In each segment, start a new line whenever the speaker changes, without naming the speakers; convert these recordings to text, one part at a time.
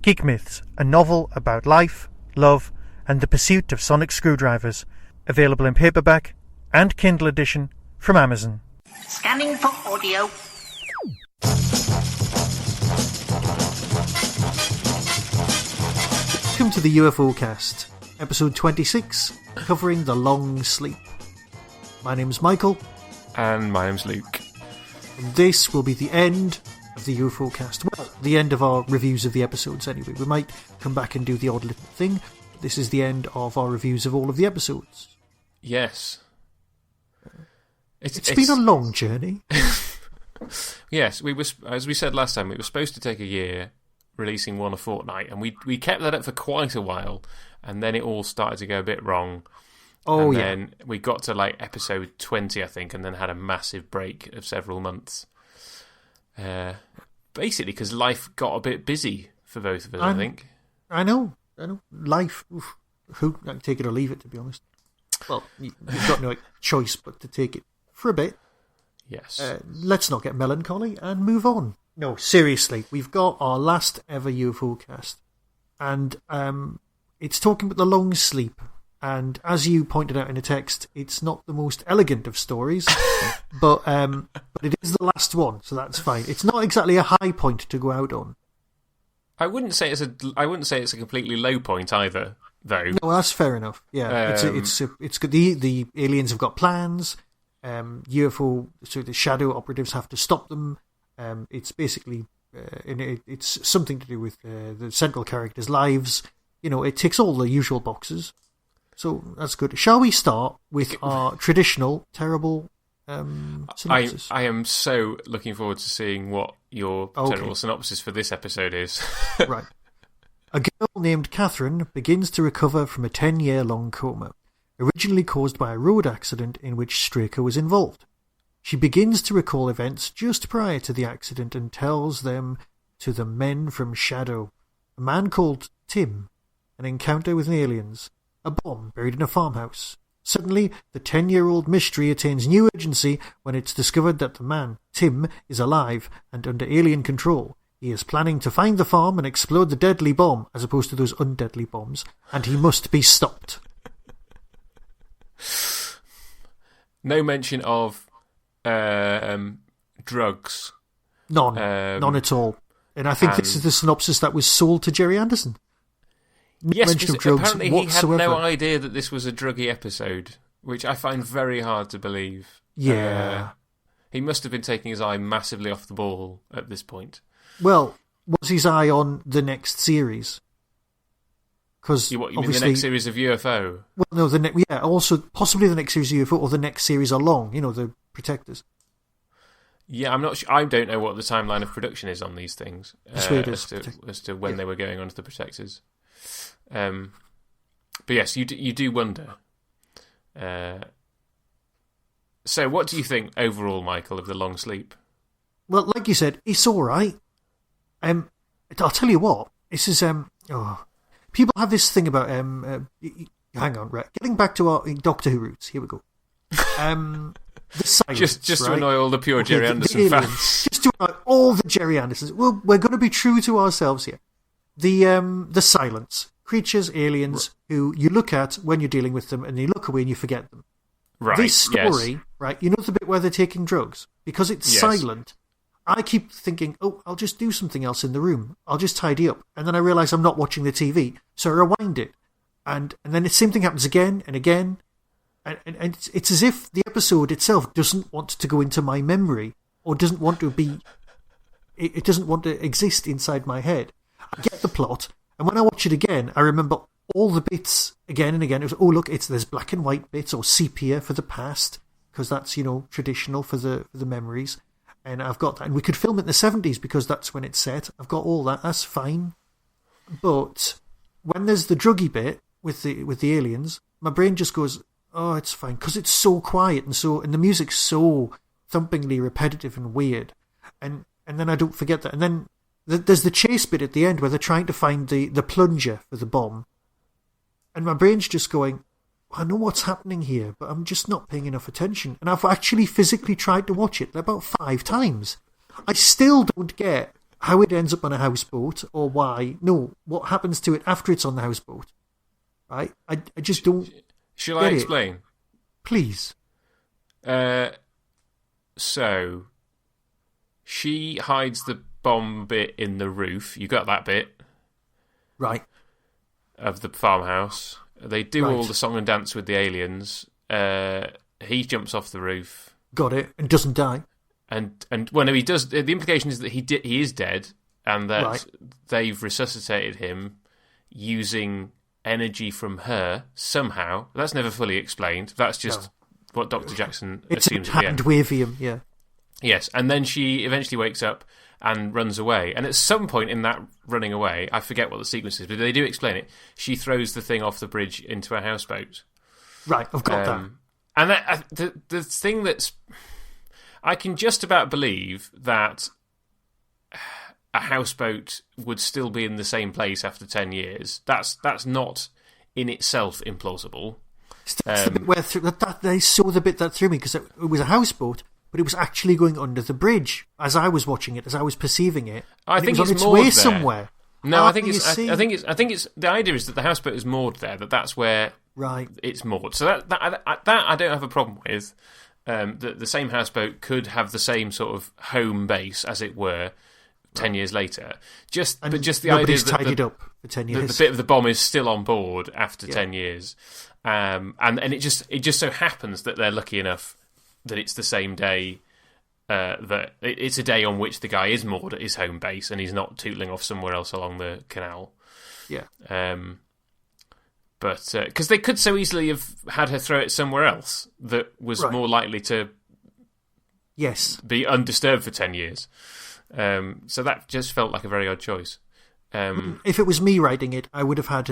Geek Myths, a novel about life, love, and the pursuit of sonic screwdrivers. Available in paperback and Kindle edition from Amazon.
Scanning for audio.
Welcome to the UFOCAST, episode 26, covering the long sleep. My name's Michael.
And my name's Luke.
And this will be the end of the UFOCAST. Well, the end of our reviews of the episodes anyway. We might come back and do the odd little thing, but this is the end of our reviews of all of the episodes.
Yes.
It's been a long journey.
Yes, as we said last time, we were supposed to take a year, releasing one a fortnight, and we kept that up for quite a while, and then it all started to go a bit wrong.
Oh,
and
yeah.
then we got to like episode 20, I think, and then had a massive break of several months. Basically, because life got a bit busy for both of us, I think.
I know. Life, oof, who I can take it or leave it, to be honest. Well, you've got no choice but to take it for a bit.
Yes.
Let's not get melancholy and move on. No, seriously, we've got our last ever UFOcast, and it's talking about the long sleep. And as you pointed out in a text, it's not the most elegant of stories, but it is the last one, so that's fine. It's not exactly a high point to go out on. I wouldn't say it's
a completely low point either, though.
No, that's fair enough. Yeah, it's good. The aliens have got plans. So the shadow operatives have to stop them. It's basically it's something to do with the central characters' lives. You know, it ticks all the usual boxes. So that's good. Shall we start with our traditional terrible synopsis?
I am so looking forward to seeing what your terrible synopsis for this episode is.
Right. A girl named Catherine begins to recover from a 10-year-long coma, originally caused by a road accident in which Straker was involved. She begins to recall events just prior to the accident and tells them to the men from Shadow, a man called Tim, an encounter with aliens, a bomb buried in a farmhouse. Suddenly, the 10-year-old mystery attains new urgency when it's discovered that the man, Tim, is alive and under alien control. He is planning to find the farm and explode the deadly bomb, as opposed to those undeadly bombs, and he must be stopped.
No mention of drugs.
None at all. And I think this is the synopsis that was sold to Jerry Anderson.
Yes, because apparently he had no idea that this was a druggy episode, which I find very hard to believe.
Yeah.
He must have been taking his eye massively off the ball at this point.
Well, was his eye on the next series? Because
you mean the next series of UFO?
Well, no, also possibly the next series of UFO or the next series along. You know, the Protectors.
Yeah, I'm not sure. I don't know what the timeline of production is on these things as to when they were going on to the Protectors. But yes, you do wonder. So, what do you think overall, Michael, of the long sleep?
Well, like you said, it's all right. I'll tell you what. This is people have this thing about hang on, right? Getting back to our Doctor Who roots. Here we go. The silence,
just
right?
to annoy all the pure Jerry Anderson fans.
Just to annoy all the Jerry Andersons. Well, we're going to be true to ourselves here. The silence. Creatures, aliens, who you look at when you're dealing with them, and you look away and you forget them.
Right.
This story, right? You know the bit where they're taking drugs? Because it's silent, I keep thinking, I'll just do something else in the room. I'll just tidy up. And then I realise I'm not watching the TV, so I rewind it. And then the same thing happens again and again. And it's as if the episode itself doesn't want to go into my memory, or doesn't want to be... It doesn't want to exist inside my head. I get the plot, and when I watch it again, I remember all the bits again and again. It was, there's black and white bits, or sepia for the past, because that's, traditional for the memories. And I've got that. And we could film it in the 70s because that's when it's set. I've got all that. That's fine. But when there's the druggy bit with the aliens, my brain just goes, oh, it's fine. Because it's so quiet and the music's so thumpingly repetitive and weird. And then I don't forget that. And then there's the chase bit at the end where they're trying to find the plunger for the bomb. And my brain's just going, I know what's happening here, but I'm just not paying enough attention. And I've actually physically tried to watch it about 5 times. I still don't get how it ends up on a houseboat or why. No, what happens to it after it's on the houseboat. Right? I just don't.
Shall I explain?
Please.
So, she hides the bomb bit in the roof. You got that bit?
Right.
Of the farmhouse. They do all the song and dance with the aliens. He jumps off the roof.
Got it. And doesn't die.
And well, no, he does. The implication is that he is dead, and that they've resuscitated him using energy from her somehow. That's never fully explained. That's just what Dr. Jackson assumes.
It's hand wavium, yeah.
Yes, and then she eventually wakes up and runs away. And at some point in that running away, I forget what the sequence is, but they do explain it. She throws the thing off the bridge into a houseboat.
Right, I've got that.
And the thing that's... I can just about believe that a houseboat would still be in the same place after 10 years. That's not in itself implausible.
That's the bit where they saw the bit that threw me, because it was a houseboat, but it was actually going under the bridge as I was watching it, as I was perceiving it.
I think
it was
it's
on its way somewhere.
No, I think it's the idea is that the houseboat is moored there. That's where it's moored. So that I don't have a problem with. The same houseboat could have the same sort of home base, as it were, 10 years later. But just the idea that
tied it up for 10 years.
The bit of the bomb is still on board after 10 years, and it just so happens that they're lucky enough that it's the same day. That it's a day on which the guy is moored at his home base and he's not tootling off somewhere else along the canal.
Yeah.
But because they could so easily have had her throw it somewhere else that was more likely to be undisturbed for 10 years. So that just felt like a very odd choice.
If it was me writing it, I would have had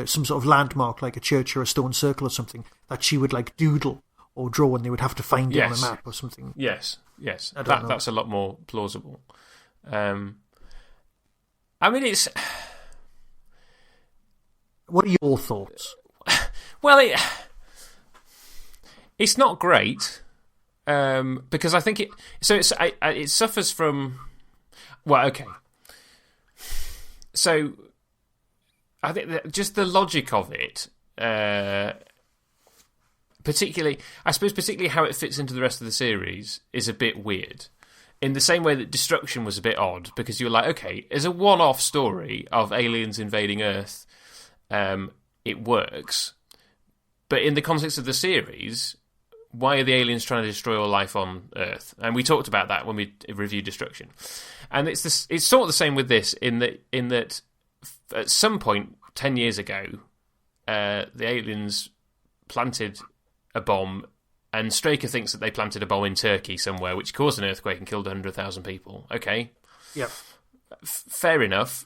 some sort of landmark, like a church or a stone circle or something, that she would like doodle or draw, and they would have to find it on a map or something.
Yes. That's a lot more plausible. I mean, it's...
What are your thoughts?
Well, it's not great, because I think it suffers from... Well, okay. So, I think that just the logic of it... particularly how it fits into the rest of the series is a bit weird. In the same way that Destruction was a bit odd, because you're like, okay, as a one-off story of aliens invading Earth, it works. But in the context of the series, why are the aliens trying to destroy all life on Earth? And we talked about that when we reviewed Destruction. And it's sort of the same with this, in that at some point 10 years ago, the aliens planted a bomb, and Straker thinks that they planted a bomb in Turkey somewhere, which caused an earthquake and killed 100,000 people. Okay.
Yep.
Fair enough.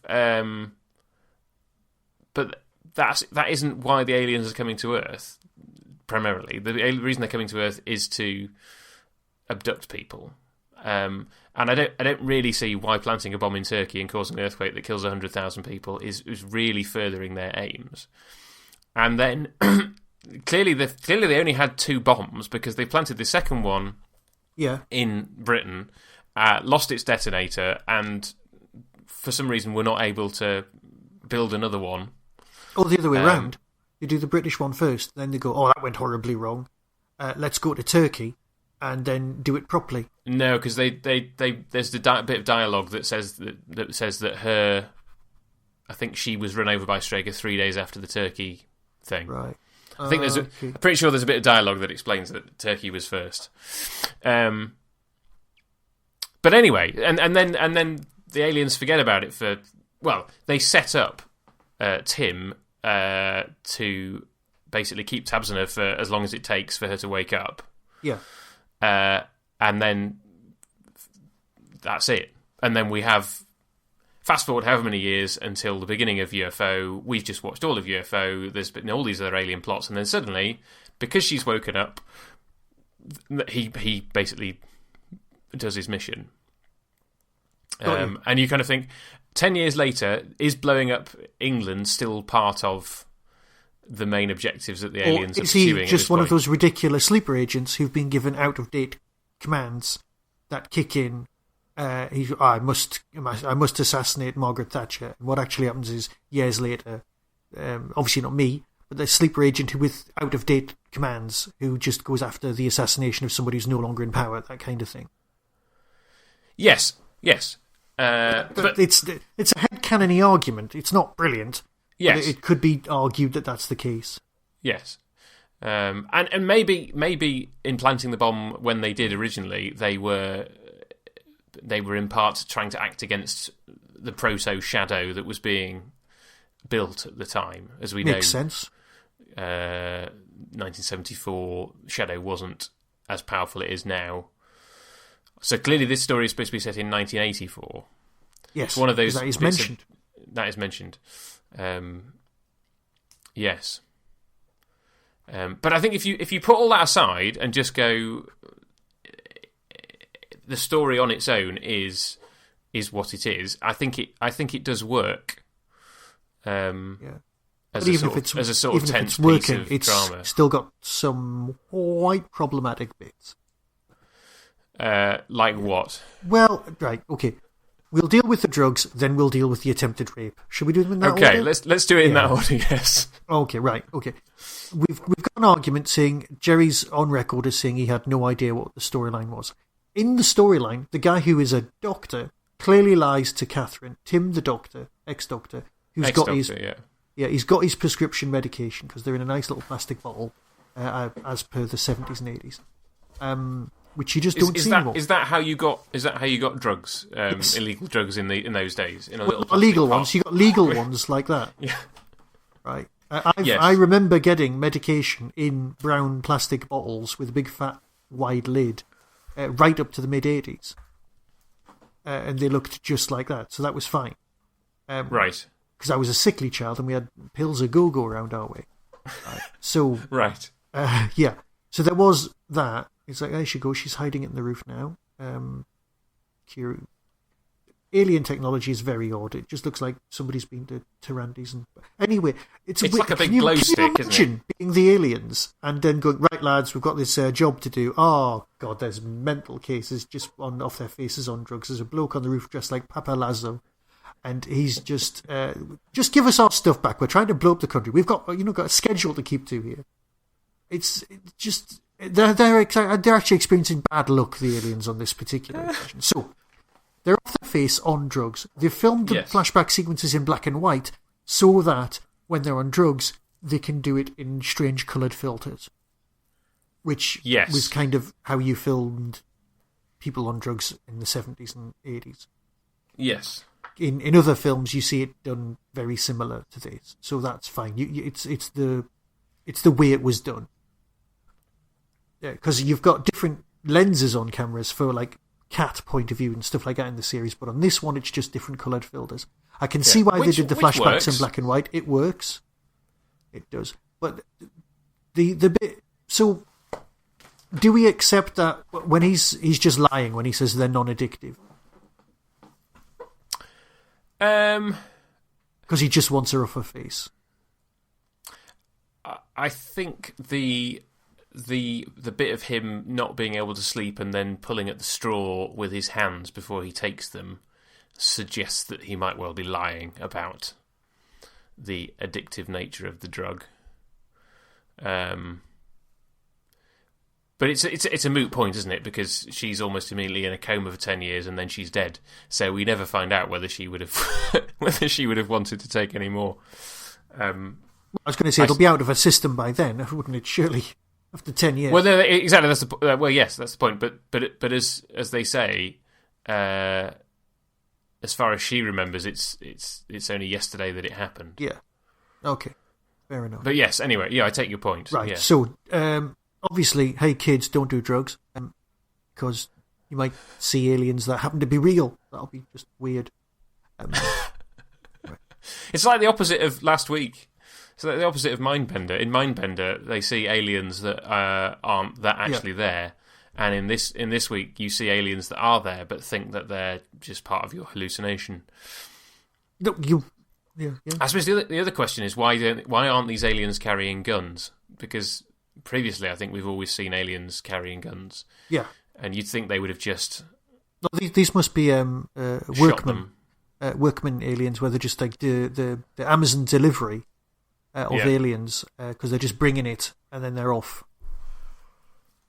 But that isn't why the aliens are coming to Earth, primarily. The reason they're coming to Earth is to abduct people. And I don't really see why planting a bomb in Turkey and causing an earthquake that kills 100,000 people is really furthering their aims. And then... Clearly, they only had 2 bombs, because they planted the second one in Britain, lost its detonator, and for some reason were not able to build another one.
Or the other way around. You do the British one first, then they go, oh, that went horribly wrong. Let's go to Turkey and then do it properly. No,
because there's the bit of dialogue that says that her, I think she was run over by Straker 3 days after the Turkey thing.
Right.
I think I'm pretty sure there's a bit of dialogue that explains that Turkey was first. But anyway, and then the aliens forget about it they set up Tim to basically keep tabs on her for as long as it takes for her to wake up.
Yeah.
And then that's it. And then we have... Fast forward however many years until the beginning of UFO. We've just watched all of UFO. There's been all these other alien plots, and then suddenly, because she's woken up, he basically does his mission. And you kind of think, 10 years later, is blowing up England still part of the main objectives that the aliens are pursuing?
Is he just one of those ridiculous sleeper agents who've been given out-of-date commands that kick in I must assassinate Margaret Thatcher. And what actually happens is, years later, obviously not me, but the sleeper agent who with out-of-date commands who just goes after the assassination of somebody who's no longer in power, that kind of thing.
Yes.
But it's a headcanon-y argument. It's not brilliant.
Yes.
But it could be argued that that's the case.
Yes. And maybe in planting the bomb when they did originally, they were in part trying to act against the proto shadow that was being built at the time, as we know.
Makes sense.
1974 Shadow wasn't as powerful as it is now. So clearly this story is supposed to be set in 1984.
Yes,
it's one of those
that is mentioned.
That is mentioned. Yes. But I think if you put all that aside and just go, the story on its own is what it is. I think it does work. As a sort of tense piece of drama. It's
still got some quite problematic bits.
Like what?
Well, right, okay. We'll deal with the drugs, then we'll deal with the attempted rape. Should we do them in that order?
Okay, let's do it in that order, yes.
Okay, right, okay. We've got an argument saying, Jerry's on record as saying he had no idea what the storyline was. In the storyline, the guy who is a doctor clearly lies to Catherine, Tim the doctor, ex-doctor, he's got his prescription medication, because they're in a nice little plastic bottle, as per the 70s and 80s. Which you just don't see anymore.
Is that how you got drugs, illegal drugs in those days? In a little
illegal ones. You got legal ones like that.
Yeah.
Right. I remember getting medication in brown plastic bottles with a big fat wide lid, right up to the mid 80s, and they looked just like that. So that was fine.
Right.
Because I was a sickly child and we had pills of go-go around our way. So
right.
Yeah. So there was that. It's like, there she goes, she's hiding it in the roof now. Alien technology is very odd. It just looks like somebody's been to Randy's. Anyway, it's
like a big glow stick, isn't it?
Being the aliens and then going, right, lads, we've got this job to do. Oh, God, there's mental cases just off their faces on drugs. There's a bloke on the roof dressed like Papa Lazo. And he's just give us our stuff back. We're trying to blow up the country. We've got a schedule to keep to here. It's just... They're actually experiencing bad luck, the aliens, on this particular occasion. So, they're off their face on drugs. They've filmed the flashback sequences in black and white so that when they're on drugs, they can do it in strange coloured filters. Which was kind of how you filmed people on drugs in the 70s and 80s.
Yes.
In other films, you see it done very similar to this. So that's fine. It's the way it was done. Because you've got different lenses on cameras for like cat point of view and stuff like that in the series, but on this one it's just different coloured filters. I can see why they did the flashbacks in black and white. It works. It does. But the bit... So, do we accept that when he's just lying when he says they're non-addictive? Because he just wants a rougher face.
I think the bit of him not being able to sleep and then pulling at the straw with his hands before he takes them suggests that he might well be lying about the addictive nature of the drug. But it's a moot point, isn't it? Because she's almost immediately in a coma for 10 years and then she's dead. So we never find out whether she would have wanted to take any more.
I was going to say it'll be out of her system by then, wouldn't it? Surely. After 10 years.
Well, exactly. That's the yes, that's the point. But as they say, as far as she remembers, it's only yesterday that it happened.
Yeah. Okay. Fair enough.
But yes. Anyway, I take your point.
Right.
Yeah.
So, obviously, hey kids, don't do drugs, because you might see aliens that happen to be real. That'll be just weird. Right.
It's like the opposite of last week. So the opposite of Mindbender. In Mindbender, they see aliens that aren't actually there, and in this week, you see aliens that are there but think that they're just part of your hallucination.
No,
I suppose the other question is why aren't these aliens carrying guns? Because previously, I think we've always seen aliens carrying guns.
Yeah,
and you'd think they would have just
No, these must be
Shot
workmen.
them.
Workman aliens, where they're just like the Amazon delivery of aliens, because they're just bringing it and then they're off.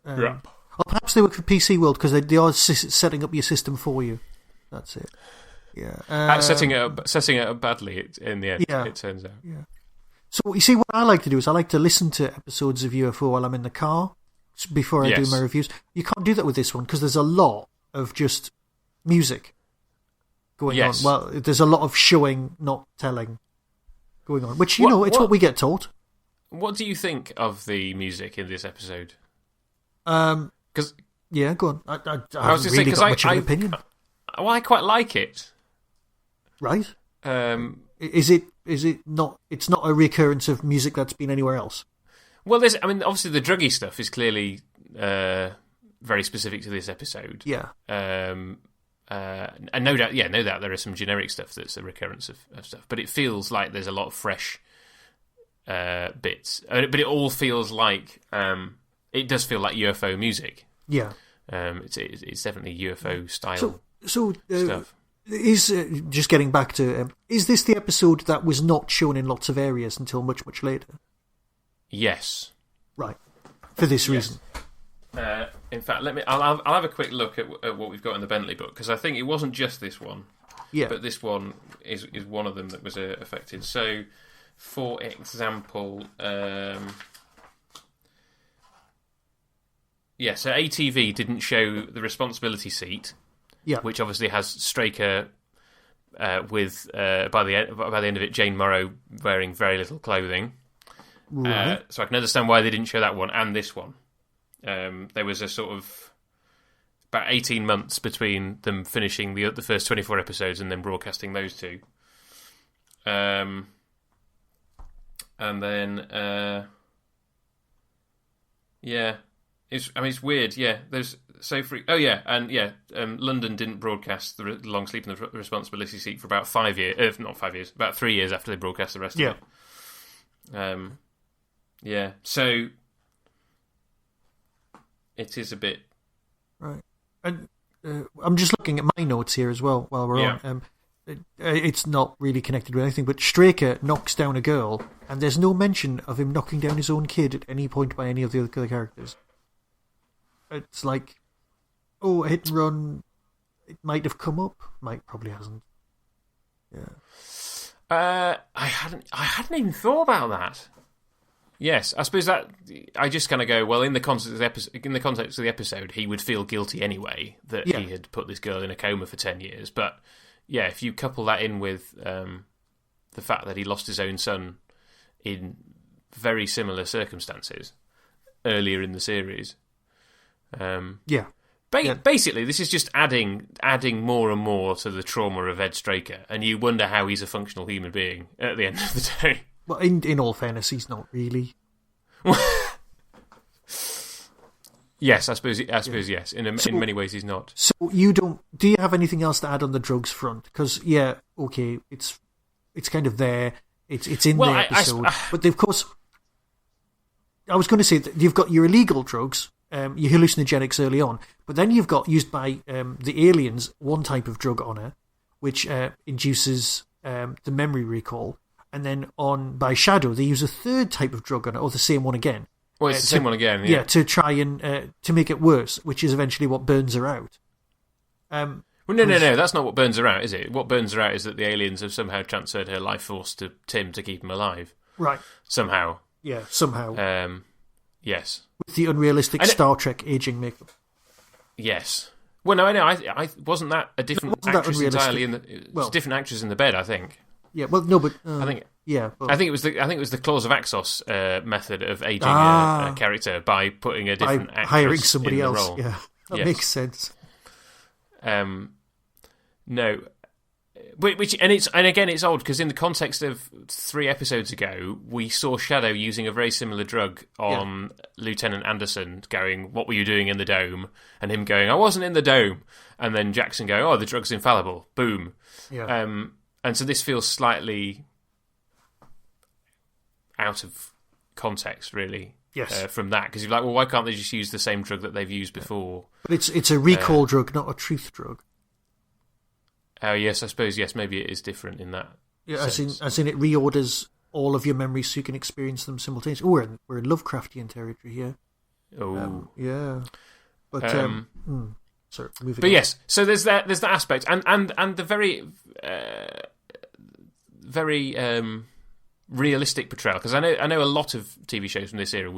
Or perhaps they work for PC World because they are setting up your system for you. That's it. Yeah,
setting it up badly in the end. It turns out.
Yeah. So you see, what I like to do is I like to listen to episodes of UFO while I'm in the car before I do my reviews. You can't do that with this one because there's a lot of just music going on. Well, there's a lot of showing, not telling, going on. Which it's what we get taught.
What do you think of the music in this episode? Go on.
I was just really got much of an opinion.
Well, I quite like it.
Right. Is it not? It's not a recurrence of music that's been anywhere else.
Well, obviously the druggy stuff is clearly very specific to this episode.
Yeah.
And no doubt there is some generic stuff that's a recurrence of stuff, but it feels like there's a lot of fresh bits. But it all feels like it does feel like UFO music.
Yeah.
It's definitely UFO style stuff.
Is just getting back to is this the episode that was not shown in lots of areas until much, much later?
Yes.
Right. For this reason.
In fact, I'll have a quick look at what we've got in the Bentley book, because I think it wasn't just this one. Yeah. But this one is one of them that was affected. So, for example, so ATV didn't show the responsibility seat. Yeah. Which obviously has Straker with by the end of it, Jane Morrow wearing very little clothing. Right. So I can understand why they didn't show that one and this one. There was a sort of about 18 months between them finishing the first 24 episodes and then broadcasting those two. And then it's weird. Yeah, there's London didn't broadcast the long sleep in the responsibility seat for about 5 years. Not 5 years, about 3 years after they broadcast the rest of it. So it is a bit
right. And I'm just looking at my notes here as well while we're on. It's not really connected with anything, but Straker knocks down a girl, and there's no mention of him knocking down his own kid at any point by any of the other characters. It's like, a hit and run. It might have come up. Probably hasn't. Yeah.
I hadn't even thought about that. Yes, I suppose that I just kind of go, well, in the context of the episode, he would feel guilty anyway that he had put this girl in a coma for 10 years. But yeah, if you couple that in with the fact that he lost his own son in very similar circumstances earlier in the series, basically, this is just adding more and more to the trauma of Ed Straker, and you wonder how he's a functional human being at the end of the day.
Well, in all fairness, he's not really.
Yes, I suppose yes. In many ways, he's not.
So do you have anything else to add on the drugs front? Because it's kind of there. It's in the episode, but of course, I was going to say that you've got your illegal drugs, your hallucinogenics early on, but then you've got used by the aliens one type of drug on her, which induces the memory recall. And then by Shadow, they use a third type of drug on it, or the same one again.
Well, it's the same one again, yeah.
To try and to make it worse, which is eventually what burns her out.
Well, no, that's not what burns her out, is it? What burns her out is that the aliens have somehow transferred her life force to Tim to keep him alive.
Right.
Somehow.
Yeah, somehow.
Yes.
With the unrealistic Star Trek aging makeup.
Yes. Well, no, I wasn't that a different actress entirely it was a different actress in the bed, I think.
Yeah, well, no, but
I think it was the clause of Axos method of aging a character by putting a different actress
hiring somebody
in the
else.
role.
Yeah, that makes sense.
No, it's odd because in the context of 3 episodes ago, we saw Shadow using a very similar drug on Lieutenant Anderson, going, "What were you doing in the dome?" and him going, "I wasn't in the dome," and then Jackson going, "Oh, the drug's infallible." Boom.
Yeah.
And so this feels slightly out of context, really.
Yes.
From that, because you're like, well, why can't they just use the same drug that they've used before?
But it's a recall drug, not a truth drug.
Oh yes, I suppose yes. Maybe it is different in that.
Yeah,
sense.
as in it reorders all of your memories so you can experience them simultaneously. Oh, we're in Lovecraftian territory here.
Oh,
yeah. But sorry, moving.
But
on.
yes, so there's that aspect, and the very realistic portrayal, because I know a lot of TV shows from this era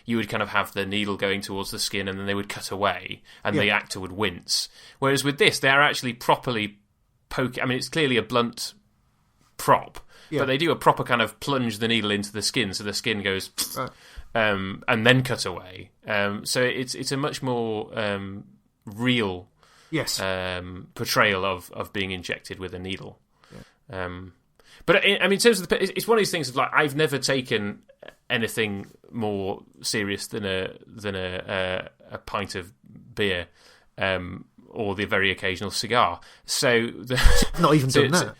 you would kind of have the needle going towards the skin and then they would cut away and the actor would wince, whereas with this they are actually properly poking. I mean, it's clearly a blunt prop, but they do a proper kind of plunge the needle into the skin so the skin goes and then cut away, so it's a much more real portrayal of being injected with a needle. But I mean, in terms of it's one of these things of like, I've never taken anything more serious than a pint of beer, or the very occasional cigar. So
not even done that.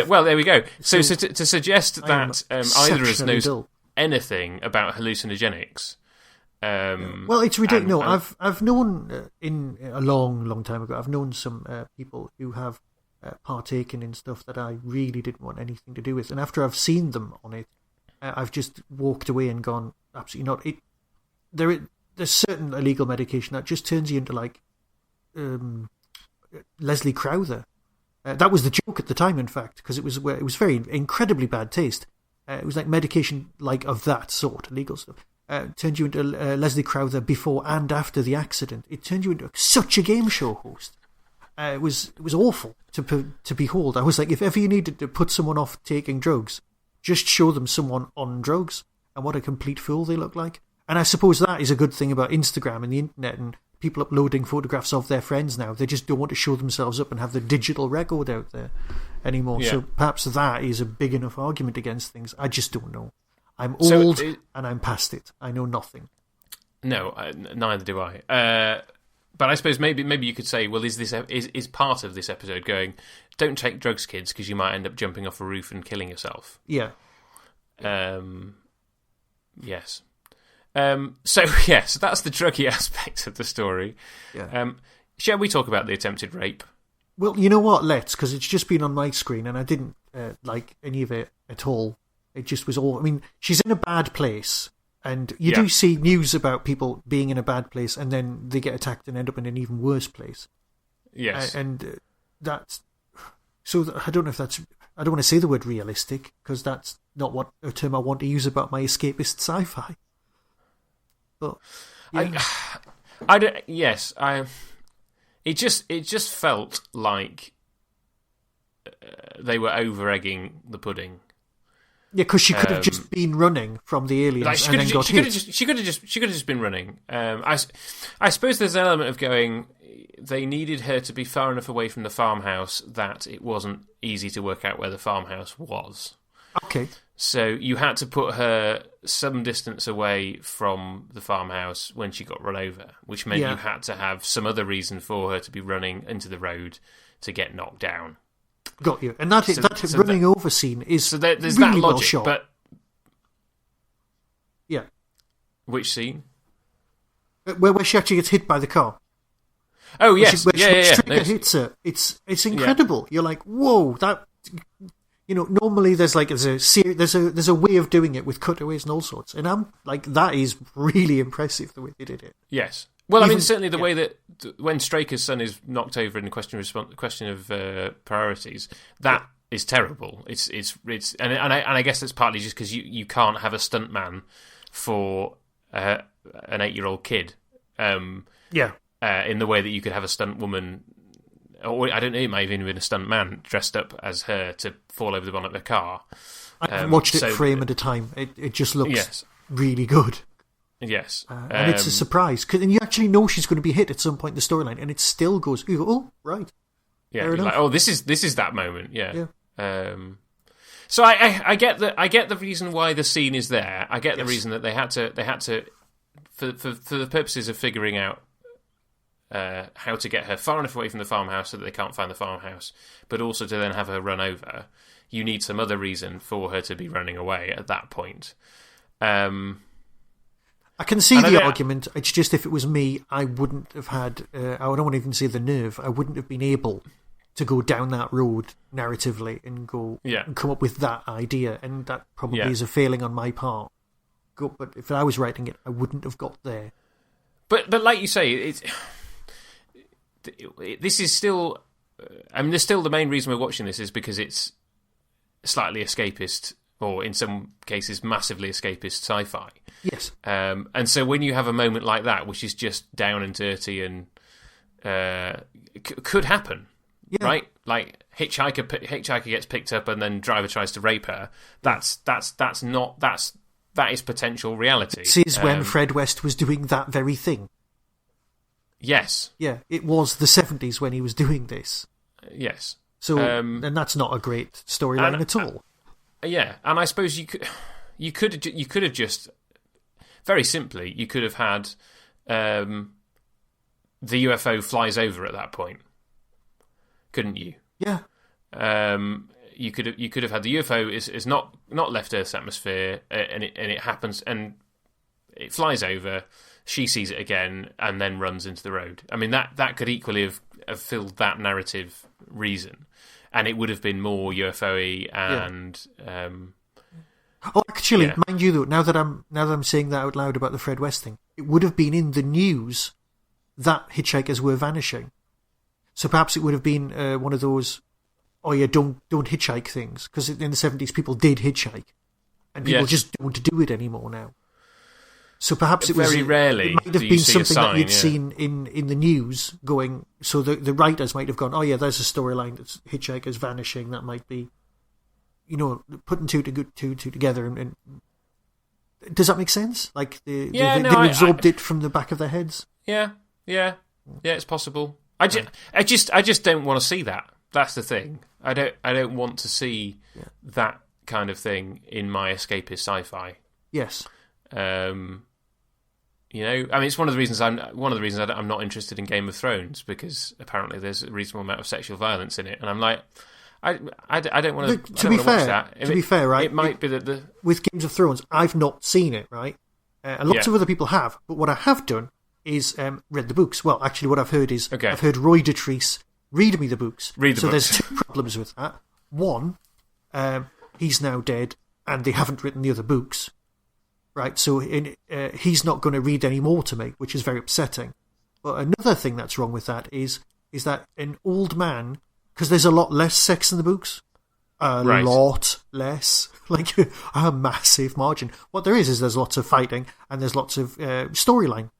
Well, there we go. So to suggest that either of us knows anything about hallucinogenics.
Well, it's ridiculous. No, I've known in a long time ago. I've known some people who have partaken in stuff that I really didn't want anything to do with, and after I've seen them on it, I've just walked away and gone, absolutely not. There's certain illegal medication that just turns you into like Leslie Crowther. That was the joke at the time, in fact, because it was very incredibly bad taste. It was like medication like of that sort, illegal stuff. Turned you into Leslie Crowther before and after the accident. It turned you into such a game show host. It was awful to behold. I was like, if ever you needed to put someone off taking drugs, just show them someone on drugs and what a complete fool they look like. And I suppose that is a good thing about Instagram and the internet and people uploading photographs of their friends now. They just don't want to show themselves up and have the digital record out there anymore. Yeah. So perhaps that is a big enough argument against things. I just don't know. I'm old and I'm past it. I know nothing.
No, neither do I. But I suppose maybe you could say, well, is part of this episode going, don't take drugs, kids, because you might end up jumping off a roof and killing yourself.
Yeah.
Yes. So yes, that's the druggy aspect of the story.
Yeah.
Shall we talk about the attempted rape?
Well, you know what? Let's, because it's just been on my screen and I didn't like any of it at all. It just was all. I mean, she's in a bad place. And you do see news about people being in a bad place and then they get attacked and end up in an even worse place.
Yes.
And that's... So I don't know if that's... I don't want to say the word realistic because that's not what a term I want to use about my escapist sci-fi. But... Yeah.
I don't... Yes, It just felt like they were over-egging the pudding.
Yeah, because she could have just been running from the aliens and then got hit.
She could have just been running. I suppose there's an element of going. They needed her to be far enough away from the farmhouse that it wasn't easy to work out where the farmhouse was.
Okay.
So you had to put her some distance away from the farmhouse when she got run over, which meant you had to have some other reason for her to be running into the road to get knocked down.
Got you. And that running over scene is
there's
really
that logic,
well shot.
But
yeah.
Which scene?
Where she actually gets hit by the car.
Oh, yes.
Where Stricker hits her. It's incredible. Yeah. You're like, whoa, that... You know, normally there's a way of doing it with cutaways and all sorts. And I'm like, that is really impressive the way they did it.
Yes. Well, I mean, certainly the way that when Straker's son is knocked over in the question of priorities, that is terrible. It's and I guess that's partly just because you can't have a stuntman for an 8-year-old kid. In the way that you could have a stunt woman, or I don't know, it might have even been a stunt man dressed up as her to fall over the bonnet of a car.
I watched it frame at a time. It just looks really good.
Yes.
And it's a surprise. And you actually know she's going to be hit at some point in the storyline, and it still goes, you go, oh, right.
Yeah, you're like, oh, this is that moment, yeah. So I get the reason why the scene is there. I get the reason that they had to for the purposes of figuring out how to get her far enough away from the farmhouse so that they can't find the farmhouse, but also to then have her run over. You need some other reason for her to be running away at that point.
I can see the argument. It's just if it was me, I wouldn't have had... I don't want to even say the nerve. I wouldn't have been able to go down that road narratively and go and come up with that idea, and that probably is a failing on my part. But if I was writing it, I wouldn't have got there.
But like you say, this is still. I mean, there's still the main reason we're watching this is because it's slightly escapist, or in some cases, massively escapist sci-fi.
Yes.
And so when you have a moment like that, which is just down and dirty and could happen, right? Like hitchhiker gets picked up and then driver tries to rape her. That is potential reality.
This is when Fred West was doing that very thing.
Yes.
Yeah, it was the 70s when he was doing this.
Yes.
So, and that's not a great storyline at all.
Yeah, and I suppose you could have just, very simply, you could have had the UFO flies over at that point, couldn't you?
Yeah.
You could have had the UFO is not left Earth's atmosphere, and it happens, and it flies over. She sees it again and then runs into the road. I mean, that could equally have filled that narrative reason, and it would have been more UFO-y and.
Actually, mind you, though, now that I'm saying that out loud about the Fred West thing, it would have been in the news that hitchhikers were vanishing. So perhaps it would have been one of those, don't hitchhike things, because in the 70s people did hitchhike, and people just don't do it anymore now. So perhaps it was
very rarely.
It might have been something that you'd seen in the news going. So the writers might have gone, there's a storyline that's hitchhikers vanishing. That might be, putting two together. And does that make sense? Like they absorbed it from the back of their heads.
Yeah, it's possible. I just don't want to see that. That's the thing. I don't want to see that kind of thing in my escapist sci-fi.
Yes.
I mean, it's one of the reasons I'm not interested in Game of Thrones, because apparently there's a reasonable amount of sexual violence in it, and I'm like, I don't want to watch that.
To be fair, right?
It might be that
with Games of Thrones, I've not seen it, right? Lots of other people have, but what I have done is read the books. Well, actually, what I've heard is I've heard Roy Dotrice read me the books. So there's two problems with that. One, he's now dead, and they haven't written the other books. Right, so he's not going to read any more to me, which is very upsetting. But another thing that's wrong with that is that an old man, because there's a lot less sex in the books, lot less, like a massive margin. What there is there's lots of fighting, and there's lots of storyline,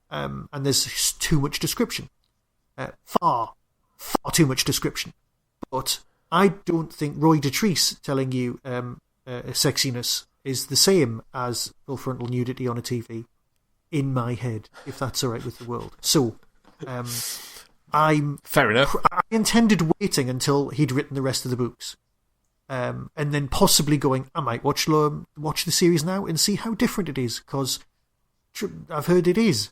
and there's too much description, far too much description. But I don't think Roy Dotrice telling you sexiness is the same as full frontal nudity on a TV in my head, if that's all right with the world. So,
fair enough.
I intended waiting until he'd written the rest of the books, and then possibly going, I might watch the series now and see how different it is, because I've heard it is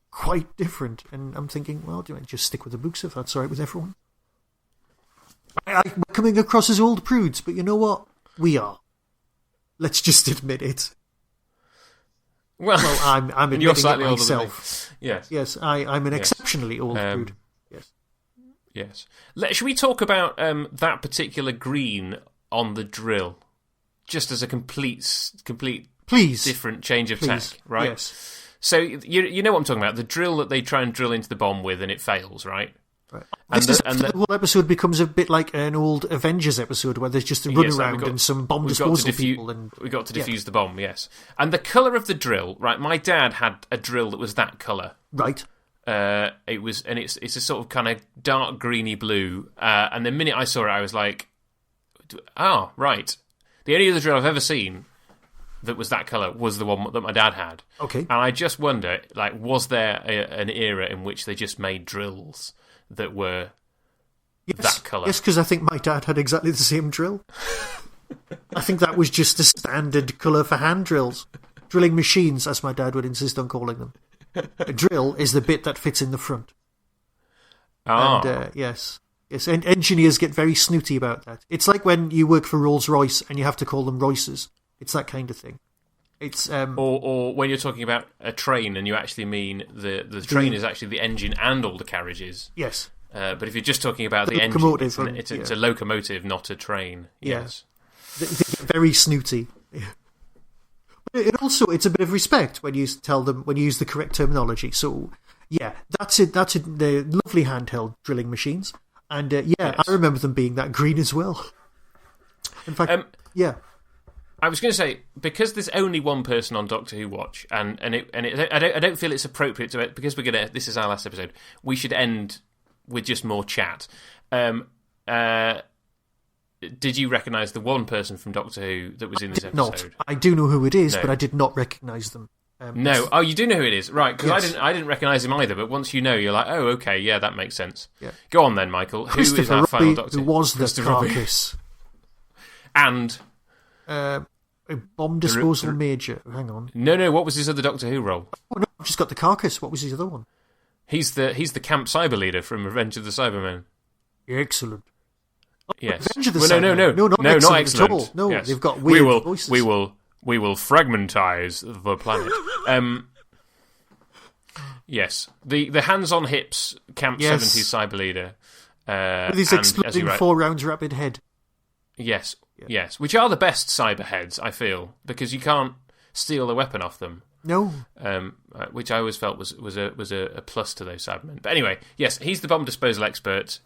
quite different, and I'm thinking, well, do I just stick with the books if that's all right with everyone? We're coming across as old prudes, but you know what? We are. Let's just admit it. Well, I'm admitting
you're slightly
it myself.
Older than me.
Yes, I'm an exceptionally old prude.
Yes. Should we talk about that particular green on the drill, just as a complete different change of tech, right?
Yes.
So you know what I'm talking about? The drill that they try and drill into the bomb with, and it fails, right?
Right. The whole episode becomes a bit like an old Avengers episode where there's just a run around and some bomb disposal people.
We got to defuse the bomb, yes. And the colour of the drill, right? My dad had a drill that was that colour,
right?
It's a sort of kind of dark greeny blue. And the minute I saw it, I was like, "Oh, right." The only other drill I've ever seen that was that colour was the one that my dad had.
Okay.
And I just wonder, like, was there an era in which they just made drills that were that colour?
Yes, because I think my dad had exactly the same drill. I think that was just a standard colour for hand drills. Drilling machines, as my dad would insist on calling them. A drill is the bit that fits in the front. And yes, and engineers get very snooty about that. It's like when you work for Rolls-Royce and you have to call them Royces. It's that kind of thing. It's
or when you're talking about a train and you actually mean the train is actually the engine and all the carriages.
Yes.
But if you're just talking about the
locomotive,
engine, it's a locomotive, not a train.
Yeah.
Yes.
They get very snooty. It's a bit of respect when you tell them, when you use the correct terminology. So, yeah, that's it. That's it. They're lovely handheld drilling machines. And, yes. I remember them being that green as well. In fact, yeah.
I was going to say, because there's only one person on Doctor Who Watch, and I don't feel it's appropriate to, because this is our last episode, we should end with just more chat. Did you recognise the one person from Doctor Who that was in this episode?
Not. I do know who it is, but I did not recognise them.
No. Oh, you do know who it is, right? Because I didn't recognise him either. But once you know, you're like, oh, okay, yeah, that makes sense.
Yeah.
Go on then, Michael. Who is our final Doctor?
Who was the carcass?
And
a bomb disposal major. Hang on.
No. What was his other Doctor Who role?
Oh no, I've just got the carcass. What was his other one?
He's the camp cyber leader from Revenge of the Cybermen.
Excellent.
Yes.
Revenge of the
Cybermen.
No, not excellent at all. No,
yes.
They've got weird voices.
We will fragmentize the planet. Yes, the hands on hips camp 70s cyber leader
with his exploding 4 rounds rapid head.
Yes. Yes, which are the best cyber heads, I feel, because you can't steal a weapon off them.
No.
Which I always felt was a plus to those Cybermen. But anyway, yes, he's the bomb disposal expert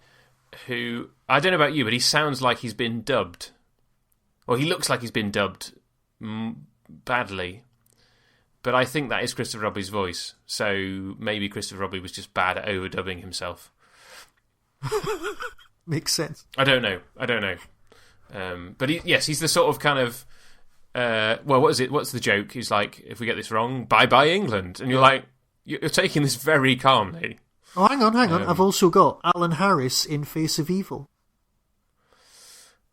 who, I don't know about you, but he sounds like he's been dubbed. Or he looks like he's been dubbed badly. But I think that is Christopher Robbie's voice. So maybe Christopher Robbie was just bad at overdubbing himself.
Makes sense.
I don't know. But he's the sort of kind of what is it? What's the joke? He's like, if we get this wrong, bye England. And you're like, you're taking this very calmly.
Oh, hang on. I've also got Alan Harris in Face of Evil.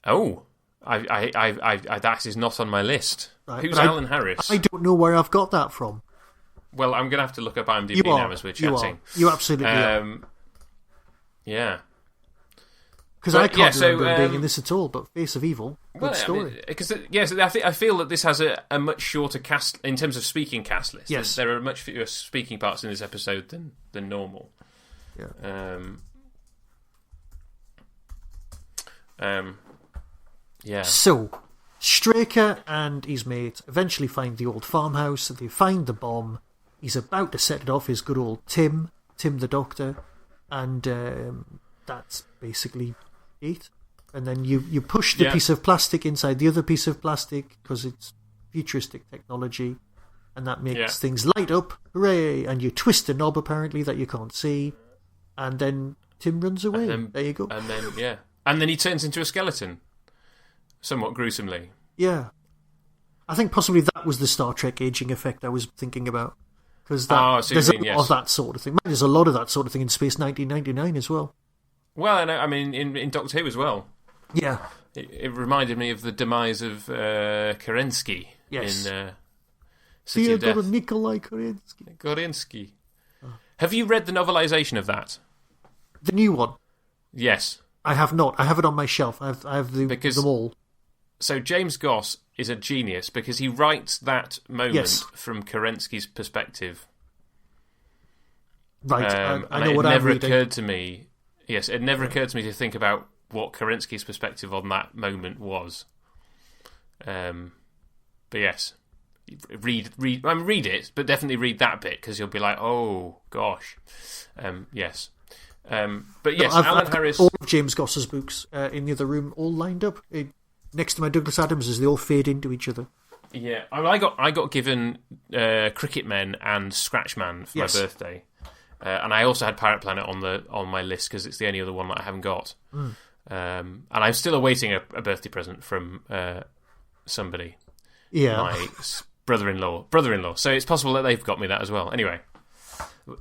Oh, I that is not on my list.
Right,
who's Alan Harris?
I don't know where I've got that from.
Well, I'm going to have to look up IMDb now as we're chatting.
You absolutely are.
Yeah.
Because I can't remember him being in this at all, but Face of Evil, good story.
I feel that this has a much shorter cast, in terms of speaking cast list.
Yes.
There are much fewer speaking parts in this episode than normal.
Yeah.
Yeah.
So, Straker and his mate eventually find the old farmhouse, they find the bomb, he's about to set it off, his good old Tim the Doctor, and that's basically it. And then you push the piece of plastic inside the other piece of plastic because it's futuristic technology, and that makes things light up. Hooray! And you twist a knob apparently that you can't see, and then Tim runs away. There you go.
And then he turns into a skeleton, somewhat gruesomely.
Yeah, I think possibly that was the Star Trek aging effect I was thinking about, because there's a lot of that sort of thing. There's a lot of that sort of thing in Space 1999 as well.
Well, I mean, in Doctor Who as well.
Yeah.
It reminded me of the demise of Kerensky in City of Death.
Nikolai
Kerensky. Oh. Have you read the novelisation of that?
The new one?
Yes.
I have not. I have it on my shelf. I have them all. So
James Goss is a genius because he writes that moment from Kerensky's perspective.
Right. I know what I'm reading.
It never occurred to me... Yes, it never occurred to me to think about what Kerensky's perspective on that moment was. But yes, read it, but definitely read that bit because you'll be like, oh gosh, yes. But yes, Alan Harris.
All of James Goss's books in the other room, all lined up next to my Douglas Adams as they all fade into each other.
Yeah, I got given Cricket Men and Scratchman for my birthday. And I also had Pirate Planet on my list because it's the only other one that I haven't got. And I'm still awaiting a birthday present from somebody.
Yeah.
My brother-in-law. So it's possible that they've got me that as well. Anyway,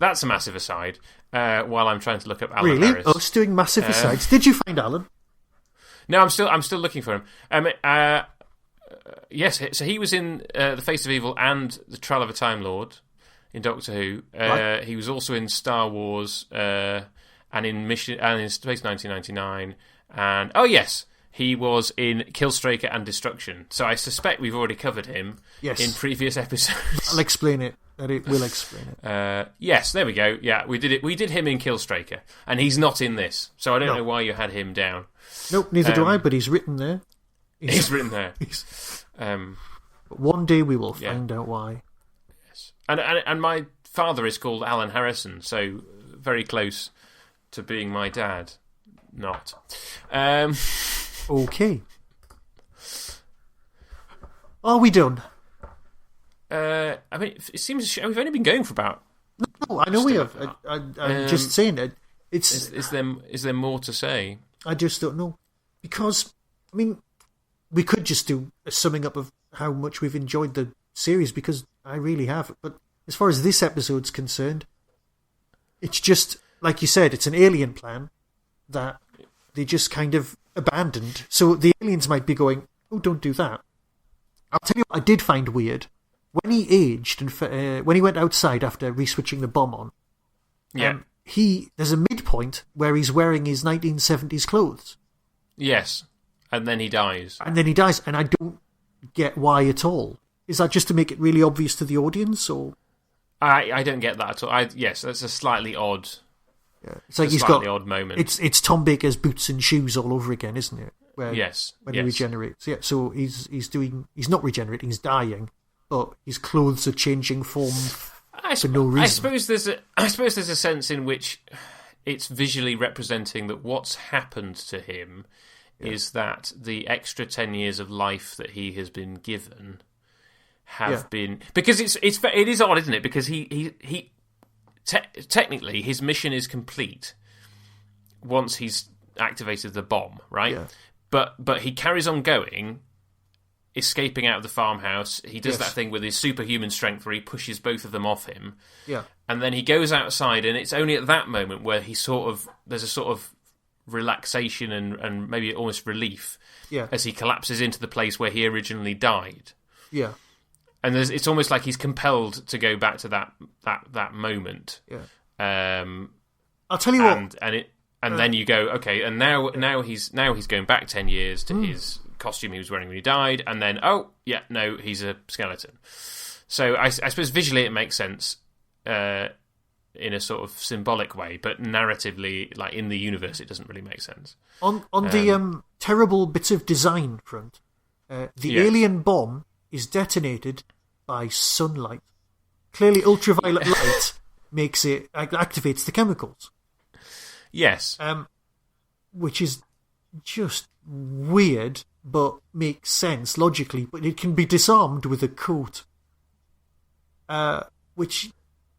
that's a massive aside. While I'm trying to look up Alan Harris.
Really? Us doing massive asides. Did you find Alan?
No, I'm still looking for him. Yes, so he was in The Face of Evil and The Trial of a Time Lord. In Doctor Who, he was also in Star Wars and in Space 1999, and he was in Killstraker and Destruction. So I suspect we've already covered him in previous episodes.
I'll explain it. And it will explain it.
Yes, there we go. Yeah, we did it. We did him in Killstraker, and he's not in this, so I don't know why you had him down.
Nope, neither do I. But he's written there.
He's written there.
But one day we will find out why.
Yes, and my father is called Alan Harrison, so very close to being my dad. Not.
Okay. Are we done?
I mean, it seems we've only been going for about.
No, I know we have. I'm just saying it.
Is there more to say?
I just don't know, because I mean, we could just do a summing up of how much we've enjoyed the series, because I really have. But as far as this episode's concerned, it's just like you said. It's an alien plan that they just kind of abandoned. So the aliens might be going, "Oh, don't do that." I'll tell you what I did find weird. When he aged and when he went outside after re-switching the bomb on, there's a midpoint where he's wearing his 1970s clothes.
Yes, and then he dies.
And I don't get why at all. Is that just to make it really obvious to the audience, or?
I don't get that at all. Yes, that's a slightly odd.
Yeah. It's like
he's got odd moment.
It's Tom Baker's boots and shoes all over again, isn't it? When he regenerates. Yeah, so he's not regenerating, he's dying. But his clothes are changing form for no reason.
I suppose there's a sense in which it's visually representing that what's happened to him is that the extra 10 years of life that he has been given have been, because it is odd, isn't it? Because he technically his mission is complete once he's activated the bomb, right? Yeah. But he carries on going, escaping out of the farmhouse. He does that thing with his superhuman strength where he pushes both of them off him. Yeah. And then he goes outside, and it's only at that moment where there's a sort of relaxation and maybe almost relief as he collapses into the place where he originally died. Yeah. And it's almost like he's compelled to go back to that moment. Yeah.
I'll tell you what.
And then you go, okay, and now he's going back 10 years to his costume he was wearing when he died, and then he's a skeleton. So I suppose visually it makes sense in a sort of symbolic way, but narratively, like in the universe, it doesn't really make sense.
On the terrible bits of design front, the alien bomb is detonated by sunlight. Clearly, ultraviolet light activates the chemicals.
Yes,
which is just weird, but makes sense logically. But it can be disarmed with a coat, which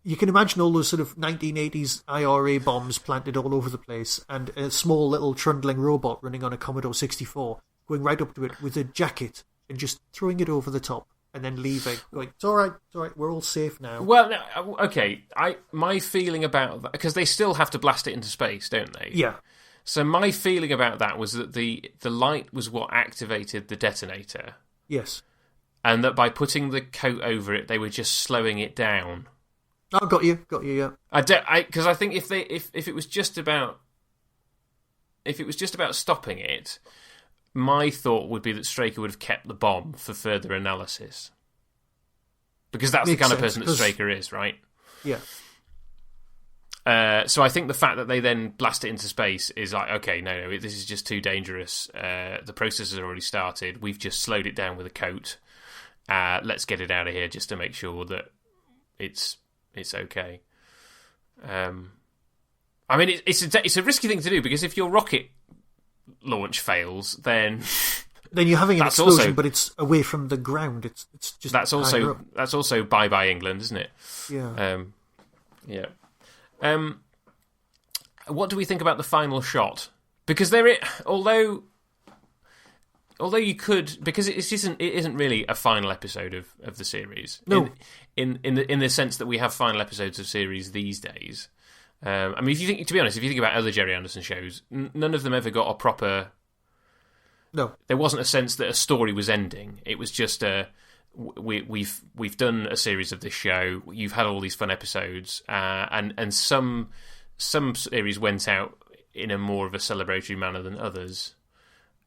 you can imagine all those sort of 1980s IRA bombs planted all over the place, and a small little trundling robot running on a Commodore 64 going right up to it with a jacket and just throwing it over the top and then leaving, going, it's all right, we're all safe now.
Well, okay, my feeling about that, because they still have to blast it into space, don't they?
Yeah.
So my feeling about that was that the light was what activated the detonator.
Yes.
And that by putting the coat over it, they were just slowing it down.
Oh, got you, yeah.
Because I think if it was just about stopping it, my thought would be that Straker would have kept the bomb for further analysis, because that's the kind of person that Straker is, right?
Yeah.
So I think the fact that they then blast it into space is like, okay, no, this is just too dangerous. The process has already started. We've just slowed it down with a coat. Let's get it out of here just to make sure that it's okay. I mean, it's a risky thing to do, because if your rocket launch fails, then
you're having an explosion, but it's away from the ground. It's just
that's also bye England, isn't it?
Yeah.
Yeah. What do we think about the final shot? Because although you could, because it isn't really a final episode of the series.
No.
In the sense that we have final episodes of series these days. I mean, if you think about other Gerry Anderson shows, none of them ever got a proper.
No, there
wasn't a sense that a story was ending. It was just we've done a series of this show. You've had all these fun episodes, and some series went out in a more of a celebratory manner than others.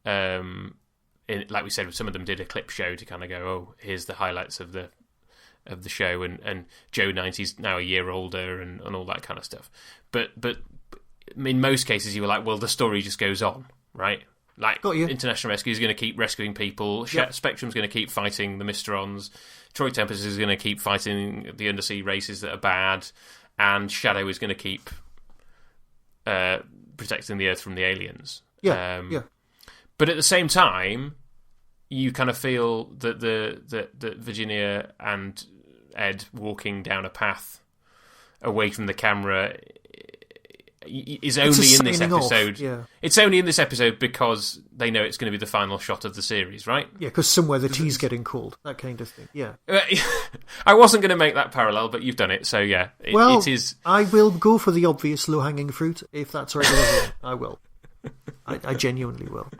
Like we said, some of them did a clip show to kind of go, oh, here's the highlights of the of the show, and Joe 90's now a year older, and all that kind of stuff. But in most cases, you were like, well, the story just goes on, right? Like, International Rescue is going to keep rescuing people. Yep. Spectrum's going to keep fighting the Mysterons. Troy Tempest is going to keep fighting the undersea races that are bad. And Shadow is going to keep protecting the Earth from the aliens.
Yeah,
But at the same time, you kind of feel that that Virginia and Ed walking down a path away from the camera is only in this episode.
Yeah.
It's only in this episode because they know it's going to be the final shot of the series, right?
Yeah, because somewhere the tea's getting called, that kind of thing. Yeah.
I wasn't going to make that parallel, but you've done it, so yeah. It is.
I will go for the obvious low-hanging fruit, if that's all right with everyone. I will. I genuinely will.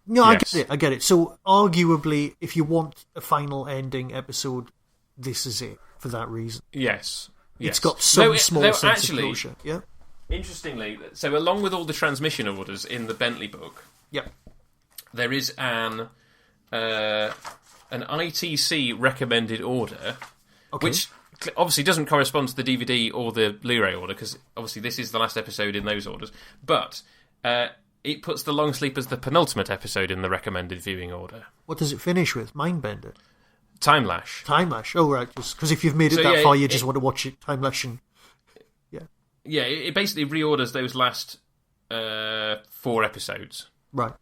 No, yes. I get it. So, arguably, if you want a final ending episode, this is it, for that reason.
Yes.
It's got some small sense of closure. Yeah.
Interestingly, so along with all the transmission orders in the Bentley book, there is an ITC recommended order, which obviously doesn't correspond to the DVD or the Blu-ray order, because obviously this is the last episode in those orders, but it puts The Long Sleep as the penultimate episode in the recommended viewing order.
What does it finish with? Mindbender?
Time Lash.
Time Lash. Oh, right. Because if you've made it that far, you just want to watch it. Time Lash and...
Yeah, it basically reorders those last 4 episodes.
Right.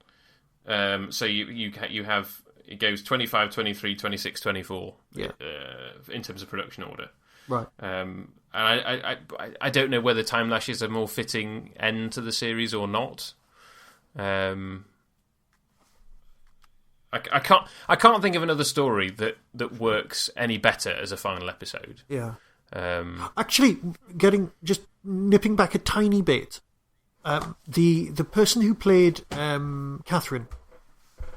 So you have... It goes 25, 23, 26, 24 in terms of production order.
Right.
And I don't know whether Time Lash is a more fitting end to the series or not. I can't think of another story that works any better as a final episode.
Yeah. Actually, nipping back a tiny bit, the person who played Catherine,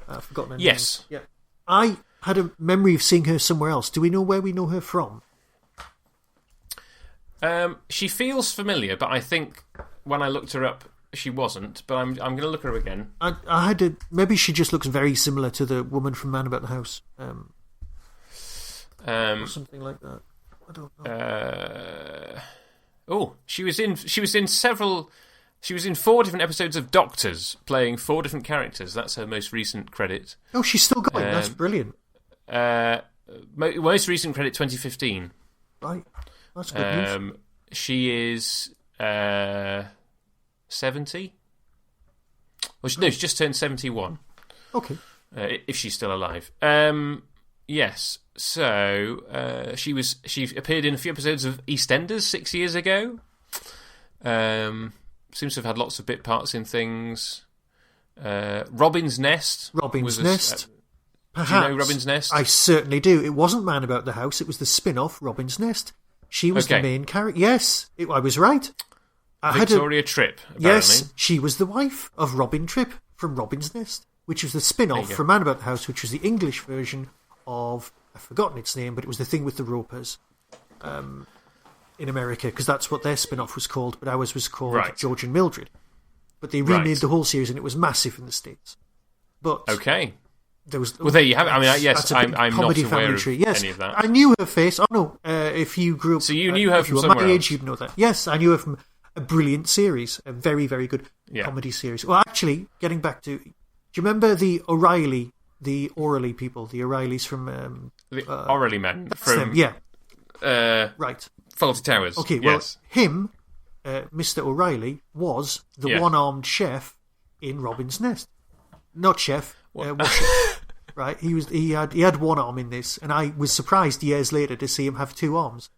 I've forgotten her name.
Yes.
Yeah. I had a memory of seeing her somewhere else. Do we know where we know her from?
She feels familiar, but I think when I looked her up, she wasn't. But I'm going to look her up again.
I had maybe she just looks very similar to the woman from Man About the House, or something like that. I don't know. She was in 4 different episodes of Doctors, playing 4 different characters. That's her most recent credit. Oh, she's still going. That's brilliant.
Most recent credit, 2015.
Right. That's good news.
She is 70. Well, she's just turned 71.
Okay.
If she's still alive. Yes. So she appeared in a few episodes of EastEnders 6 years ago. Seems to have had lots of bit parts in things. Robin's Nest.
Perhaps.
Do you know Robin's Nest?
I certainly do. It wasn't Man About the House. It was the spin-off Robin's Nest. She was the main character. Yes, I was right.
Victoria Tripp, apparently.
Yes, she was the wife of Robin Tripp from Robin's Nest, which was the spin-off from Man About the House, which was the English version of... I've forgotten its name, but it was the thing with the ropers in America, because that's what their spin-off was called, but ours was called George and Mildred. But they remade the whole series, and it was massive in the States. But there was...
Well, there you have it. I mean, yes, I'm not aware of
yes,
any of that.
I knew her face. Oh, no, if you grew up...
So you knew her from somewhere else?
If you were my age, you'd know that. Yes, I knew her from a brilliant series, a very, very good comedy series. Well, actually, getting back to... Do you remember the O'Reilly people, the O'Reillys from...
the O'Reilly men from...
right.
Fawlty Towers.
Okay, well, him, Mr. O'Reilly, was the one-armed chef in Robin's Nest. Not chef, washer. Right? He had one arm in this, and I was surprised years later to see him have 2 arms.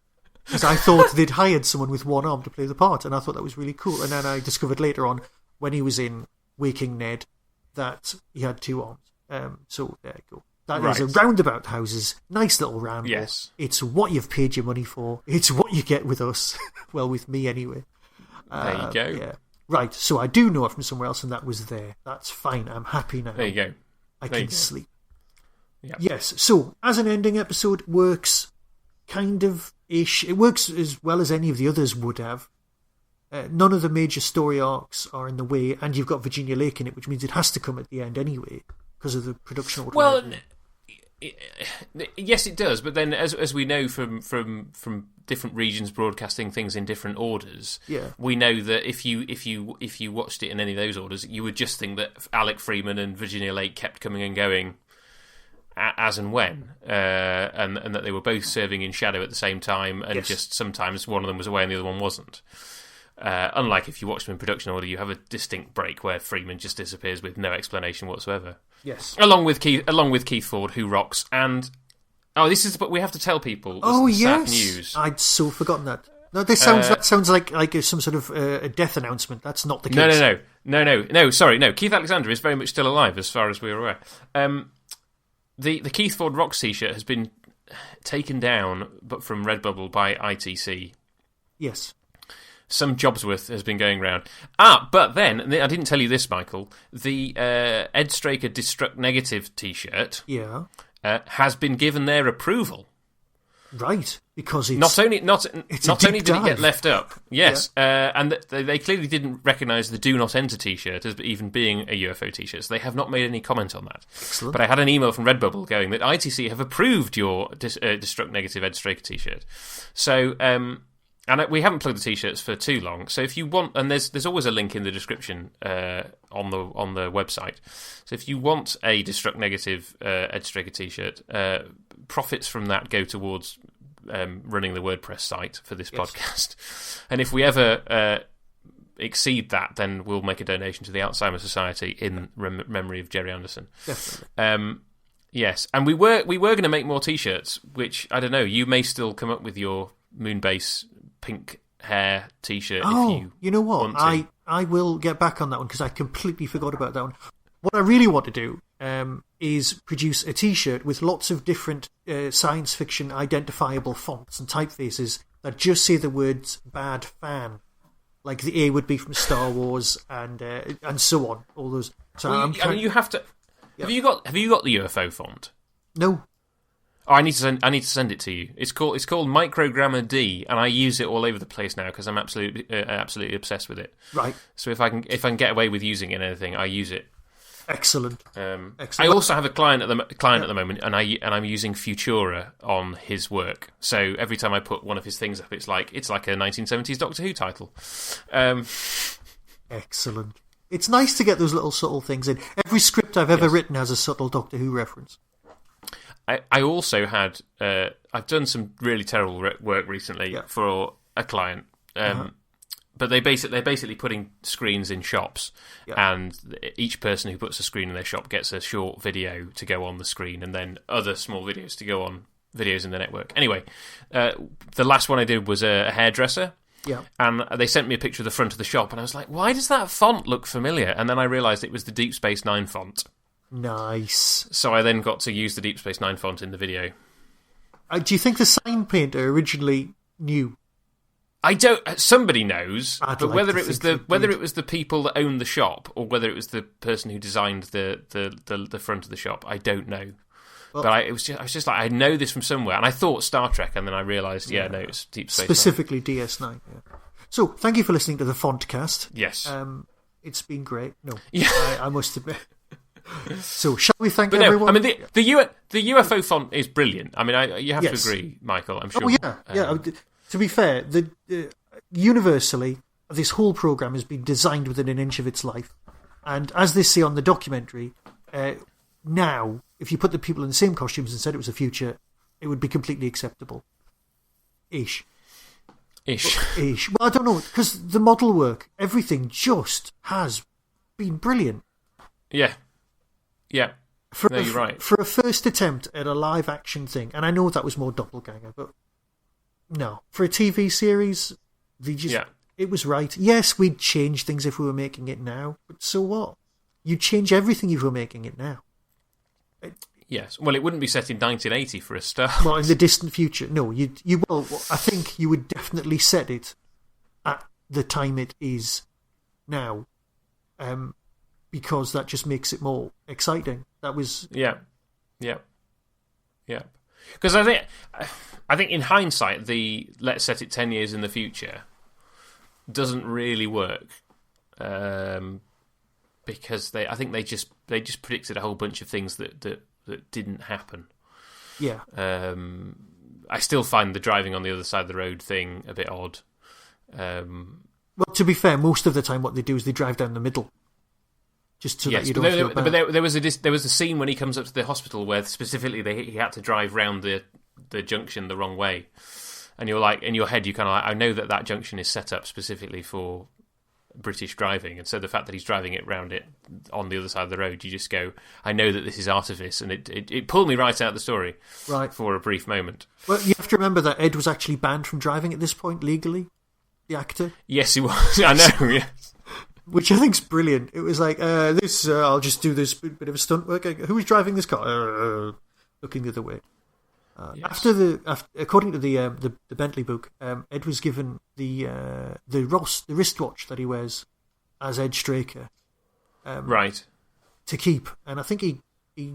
Because I thought they'd hired someone with 1 arm to play the part, and I thought that was really cool. And then I discovered later on, when he was in Waking Ned, that he had 2 arms. So there you go. That is a Roundabout Houses, nice little ramble.
Yes.
It's what you've paid your money for. It's what you get with us. Well, with me anyway.
There you go.
Yeah. Right, so I do know it from somewhere else, and that was there. That's fine. I'm happy now.
There you go.
I can sleep.
Yep.
Yes, so as an ending episode, works kind of ish. It works as well as any of the others would have. None of the major story arcs are in the way, and you've got Virginia Lake in it, which means it has to come at the end anyway because of the production order.
Well, Yes, it does. But then, as we know from different regions broadcasting things in different orders, we know that if you watched it in any of those orders, you would just think that Alec Freeman and Virginia Lake kept coming and going as and when, and that they were both serving in shadow at the same time, and just sometimes one of them was away and the other one wasn't. Unlike if you watch them in production order, you have a distinct break where Freeman just disappears with no explanation whatsoever.
Yes.
Along with Keith Ford, who rocks, and this is what we have to tell people.
Sad
news.
I'd so forgotten that. No, that sounds like some sort of a death announcement. That's not the case.
No. Sorry, no. Keith Alexander is very much still alive, as far as we're aware. The Keith Ford Rocks T-shirt has been taken down, but from Redbubble by ITC.
Yes.
Some Jobsworth has been going round. But then, I didn't tell you this, Michael, the Ed Straker Destruct Negative T-shirt has been given their approval.
Right, because it's...
Not only did it get left up, and they clearly didn't recognise the Do Not Enter T-shirt as even being a UFO T-shirt, so they have not made any comment on that.
Excellent.
But I had an email from Redbubble going that ITC have approved your Destruct Negative Ed Straker T-shirt. So... and we haven't plugged the T-shirts for too long, so if you want, and there's always a link in the description on the website. So if you want a Destruct Negative Ed Straker T-shirt, profits from that go towards running the WordPress site for this podcast. And if we ever exceed that, then we'll make a donation to the Alzheimer's Society in memory of Jerry Anderson.
Definitely.
Yes, and we were going to make more T-shirts, which I don't know. You may still come up with your Moonbase pink hair T-shirt. If you
know what? I will get back on that one because I completely forgot about that one. What I really want to do is produce a T-shirt with lots of different science fiction identifiable fonts and typefaces that just say the words "bad fan," like the A would be from Star Wars and so on. All those. So
you have to. Yeah. Have you got the UFO font?
No.
Oh, I need to send it to you. It's called Microgrammar D, and I use it all over the place now because I'm absolutely obsessed with it.
Right.
So if I can get away with using it in anything, I use it.
Excellent.
Excellent. I also have a client at the moment, and I'm using Futura on his work. So every time I put one of his things up, it's like a 1970s Doctor Who title.
Excellent. It's nice to get those little subtle things in. Every script I've ever written has a subtle Doctor Who reference.
I also had... I've done some really terrible work recently for a client. But they're basically putting screens in shops, and each person who puts a screen in their shop gets a short video to go on the screen, and then other small videos to go on videos in the network. Anyway, the last one I did was a hairdresser.
Yeah.
And they sent me a picture of the front of the shop, and I was like, why does that font look familiar? And then I realised it was the Deep Space Nine font.
Nice.
So I then got to use the Deep Space Nine font in the video.
Do you think the sign painter originally knew?
I don't. Somebody knows, but
like
whether it was the people that owned the shop or whether it was the person who designed the front of the shop, I don't know. Well, but I was just like, I know this from somewhere, and I thought Star Trek, and then I realised, no, it's Deep Space Nine.
Specifically DS9. Yeah. So, thank you for listening to the Fontcast.
Yes.
It's been great. No,
yeah.
I must admit. So, shall we thank everyone?
I mean, the UFO font is brilliant. I mean, you have to agree, Michael, I'm sure.
Oh, yeah. To be fair, universally, this whole programme has been designed within an inch of its life. And as they say on the documentary, now, if you put the people in the same costumes and said it was a future, it would be completely acceptable. Ish. Well, I don't know, because the model work, everything just has been brilliant.
Yeah. Yeah. You're right.
For a first attempt at a live action thing, and I know that was more doppelganger, but no. For a TV series, it was right. Yes, we'd change things if we were making it now, but so what? You'd change everything if we were making it now.
Yes. Well, it wouldn't be set in 1980 for a start.
Well, in the distant future. No, I think you would definitely set it at the time it is now. Because that just makes it more exciting. That was...
Yeah. Because I think in hindsight, the let's set it 10 years in the future doesn't really work. Because I think they just predicted a whole bunch of things that didn't happen.
Yeah.
I still find the driving on the other side of the road thing a bit odd.
Well, to be fair, most of the time what they do is they drive down the middle. Just so that you don't feel bad.
But there was a scene when he comes up to the hospital where specifically he had to drive round the junction the wrong way. And you're like, in your head, you kind of like, I know that junction is set up specifically for British driving, and so the fact that he's driving it round it on the other side of the road, you just go, I know that this is artifice, and it pulled me right out of the story,
right,
for a brief moment.
Well, you have to remember that Ed was actually banned from driving at this point legally, the actor.
Yes, he was. I know. Yes.
Which I think's brilliant. It was like I'll just do this bit of a stunt work. Who's driving this car? Looking the other way. Yes. According to the Bentley book, Ed was given the wristwatch that he wears as Ed Straker,
right,
to keep, and I think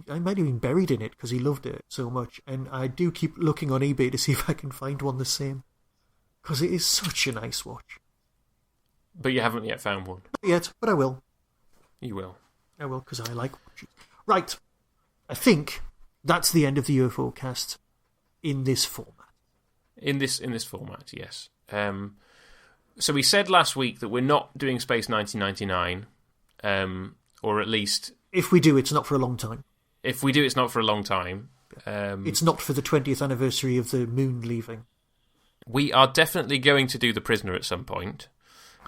I might have been buried in it because he loved it so much, and I do keep looking on eBay to see if I can find one the same, because it is such a nice watch.
But you haven't yet found one.
Not yet, but I will.
You will.
I will, because I like watches. Right, I think that's the end of the UFOcast. In this format. In this
format, yes. So we said last week that we're not doing Space 1999, or at least...
If we do, it's not for a long time.
If we do, it's not for a long time.
It's not for the 20th anniversary of the moon leaving.
We are definitely going to do The Prisoner at some point.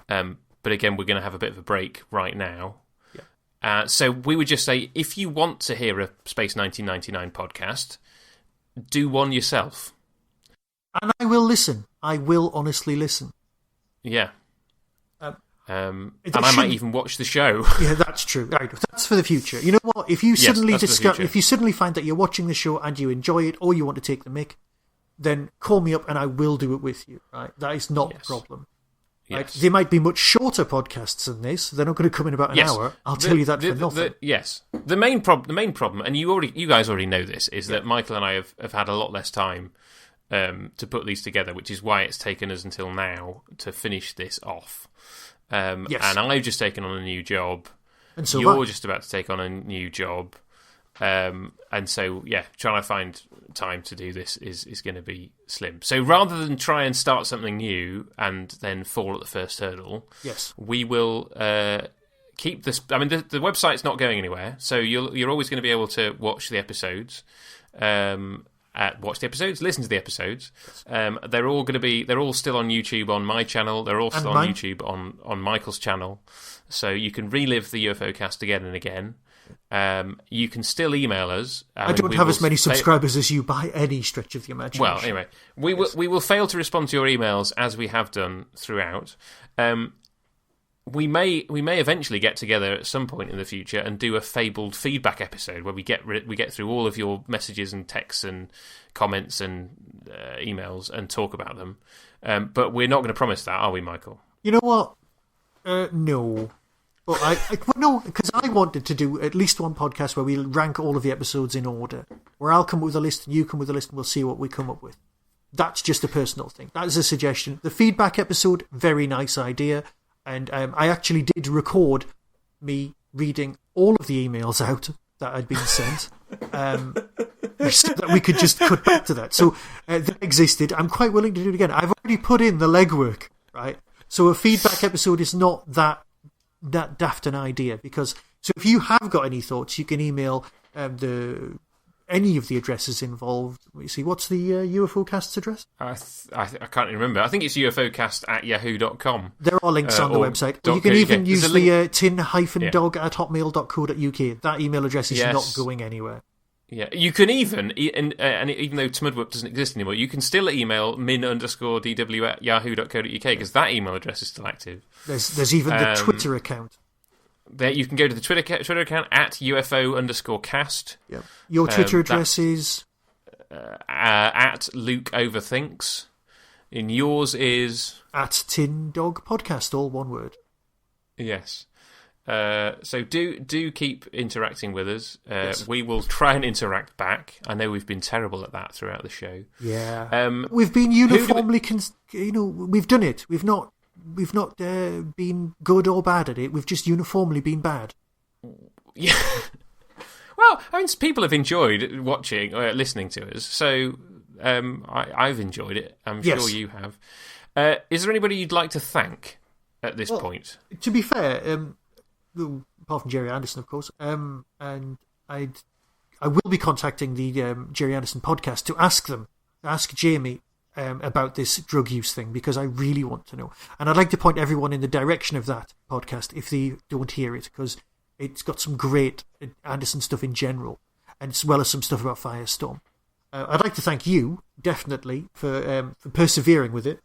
But again, we're going to have a bit of a break right now. Yeah. So we would just say, if you want to hear a Space 1999 podcast... do one yourself.
And I will listen. I will honestly listen.
Yeah. And I might even watch the show.
Yeah, that's true. Right, that's for the future. You know what? If you suddenly find that you're watching the show and you enjoy it, or you want to take the mick, then call me up and I will do it with you. Right? That is not a problem. Right? Yes. They might be much shorter podcasts than this. They're not going to come in about an hour. I'll tell you that for nothing.
Yes. The main problem, and you guys already know this, is that Michael and I have had a lot less time to put these together, which is why it's taken us until now to finish this off. Yes. And I've just taken on a new job. And so you're just about to take on a new job. And so, trying to find time to do this is going to be slim. So rather than try and start something new and then fall at the first hurdle,
yes,
we will keep this. I mean, the website's not going anywhere, so you're always going to be able to watch the episodes. Listen to the episodes. They're all still on YouTube on my channel. They're all still on YouTube on Michael's channel. So you can relive the UFOcast again and again. You can still email us.
I don't have as many subscribers as you by any stretch of the imagination.
Well, anyway, we will fail to respond to your emails as we have done throughout. We may eventually get together at some point in the future and do a fabled feedback episode where we get through all of your messages and texts and comments and emails and talk about them. But we're not going to promise that, are we, Michael?
You know what? No. But no, because I wanted to do at least one podcast where we rank all of the episodes in order, where I'll come up with a list and you come with a list and we'll see what we come up with. That's just a personal thing. That is a suggestion. The feedback episode, very nice idea. And I actually did record me reading all of the emails out that had been sent, so that we could just cut back to that. So that existed. I'm quite willing to do it again. I've already put in the legwork, right? So a feedback episode is not that daft an idea, because so if you have got any thoughts, you can email any of the addresses involved. Let me see, what's the UFOcast's address?
I can't remember. I think it's ufocast@yahoo.com.
There are links on the website. Or you can even use the tin-dog@hotmail.co.uk. That email address is not going anywhere.
Yeah, you can even even though Tmudwup doesn't exist anymore, you can still email min_dw@yahoo.co.uk, because that email address is still active.
There's even the Twitter account.
There, you can go to the Twitter account @UFO_cast.
Yep. Your Twitter address is
@LukeOverthinks. And yours is
@TinDogPodcast, all one word.
Yes. So do keep interacting with us. Yes. We will try and interact back. I know we've been terrible at that throughout the show.
Yeah. We've been uniformly, we've done it. We've not been good or bad at it. We've just uniformly been bad.
Yeah. Well, Well, I mean, people have enjoyed watching or listening to us, so I've enjoyed it. I'm sure you have. Is there anybody you'd like to thank at this point?
To be fair, apart from Jerry Anderson, of course, and I will be contacting the Jerry Anderson podcast to ask Jamie about this drug use thing, because I really want to know. And I'd like to point everyone in the direction of that podcast if they don't hear it, because it's got some great Anderson stuff in general, and as well as some stuff about Firestorm. I'd like to thank you, definitely, for persevering with it,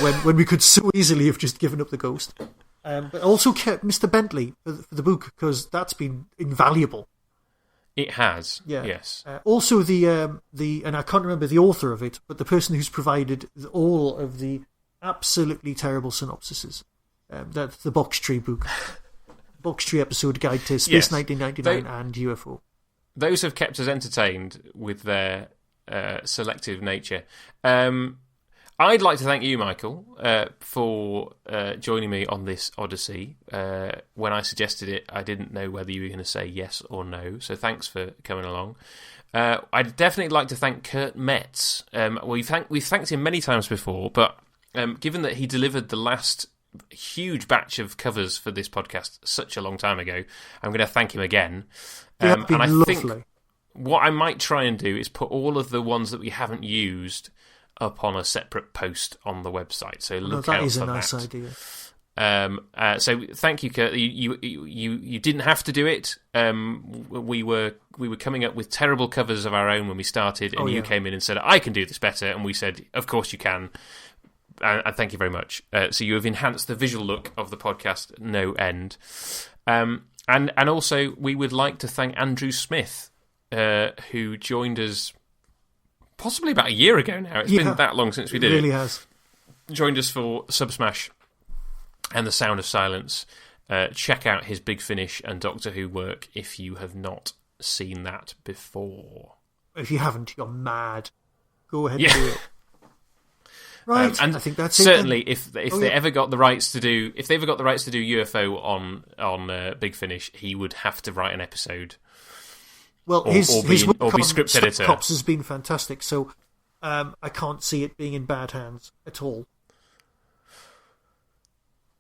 when we could so easily have just given up the ghost. But also kept Mr. Bentley for the book, because that's been invaluable.
It has,
yeah.
Yes.
Also, the and I can't remember the author of it, but the person who's provided all of the absolutely terrible synopsises. That's the Box Tree book. Box Tree episode guide to Space 1999 and UFO.
Those have kept us entertained with their selective nature. I'd like to thank you, Michael, for joining me on this odyssey. When I suggested it, I didn't know whether you were going to say yes or no, so thanks for coming along. I'd definitely like to thank Kurt Metz. We've thanked him many times before, but given that he delivered the last huge batch of covers for this podcast such a long time ago, I'm going to thank him again.
And I
lovely.
Think
what I might try and do is put all of the ones that we haven't used up on a separate post on the website, so look out for that.
That is a nice idea.
So thank you, Kurt. You didn't have to do it. We were coming up with terrible covers of our own when we started, and you came in and said, "I can do this better," and we said, "Of course you can." And thank you very much. So you have enhanced the visual look of the podcast no end. And also we would like to thank Andrew Smith, who joined us possibly about a year ago now. It's been that long since we did it.
It really has.
Joined us for Subsmash and The Sound of Silence. Check out his Big Finish and Doctor Who work if you have not seen that before.
If you haven't, you're mad. Go ahead and do it. Right,
and
I think that's
certainly
it.
Certainly, if they ever got the rights to do UFO on Big Finish, he would have to write an episode.
Well, his work
be script editor.
Cops has been fantastic, so I can't see it being in bad hands at all.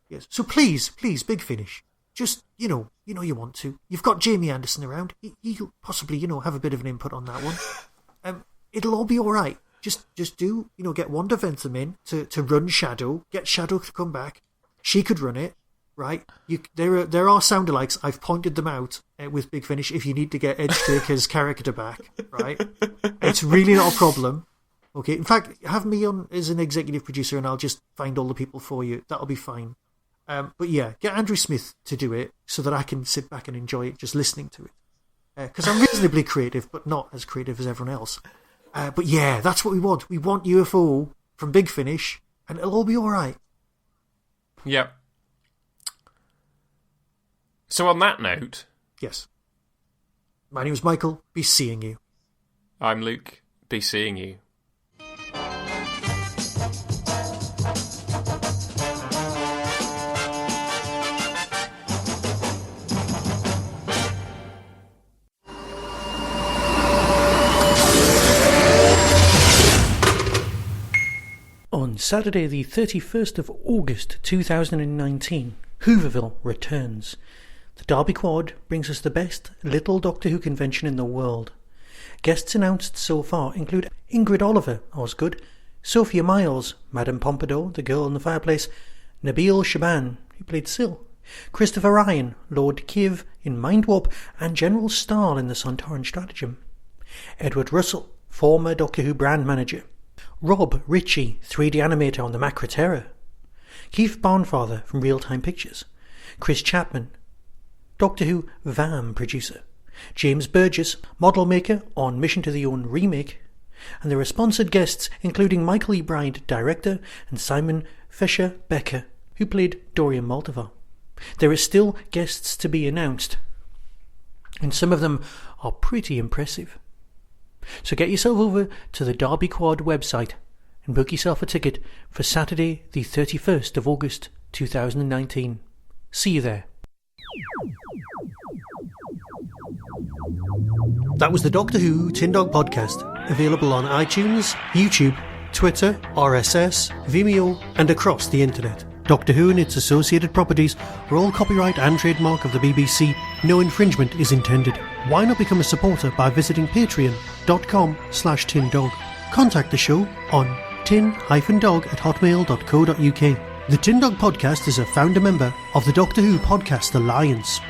Yes, so please, Big Finish, just you know you want to. You've got Jamie Anderson around. He'll possibly have a bit of an input on that one. It'll all be all right. Just do get Wanda Ventham in to run Shadow. Get Shadow to come back. She could run it. Right, there are sound-alikes. I've pointed them out with Big Finish. If you need to get Edge-Taker's character back, right, it's really not a problem. Okay, in fact, have me on as an executive producer, and I'll just find all the people for you. That'll be fine. But yeah, get Andrew Smith to do it so that I can sit back and enjoy it, just listening to it. Because I'm reasonably creative, but not as creative as everyone else. But yeah, that's what we want. We want UFO from Big Finish, and it'll all be all right.
Yep. So on that note...
Yes. My name is Michael. Be seeing you.
I'm Luke. Be seeing you.
On Saturday the 31st of August 2019, Hooverville returns. The Derby Quad brings us the best little Doctor Who convention in the world. Guests announced so far include Ingrid Oliver, Osgood, Sophia Miles, Madame Pompadour, the girl in the fireplace, Nabil Shaban, who played Syl, Christopher Ryan, Lord Kiv in Mind Warp, and General Stahl in the Sontaran Stratagem. Edward Russell, former Doctor Who brand manager. Rob Ritchie, 3D animator on the Macra Terror. Keith Barnfather from Real Time Pictures. Chris Chapman, Doctor Who VAM producer. James Burgess, model maker on Mission to the Own remake. And there are sponsored guests including Michael E. Bride, director, and Simon Fisher Becker, who played Dorian Maltivar. There are still guests to be announced, and some of them are pretty impressive. So get yourself over to the Derby Quad website and book yourself a ticket for Saturday the 31st of August 2019. See you there.
That was the Doctor Who Tin Dog Podcast, available on iTunes, YouTube, Twitter, RSS, Vimeo, and across the internet. Doctor Who and its associated properties are all copyright and trademark of the BBC. No infringement is intended. Why not become a supporter by visiting patreon.com/tindog. Contact the show on tin-dog@hotmail.co.uk. The Tin Dog Podcast is a founder member of the Doctor Who Podcast Alliance.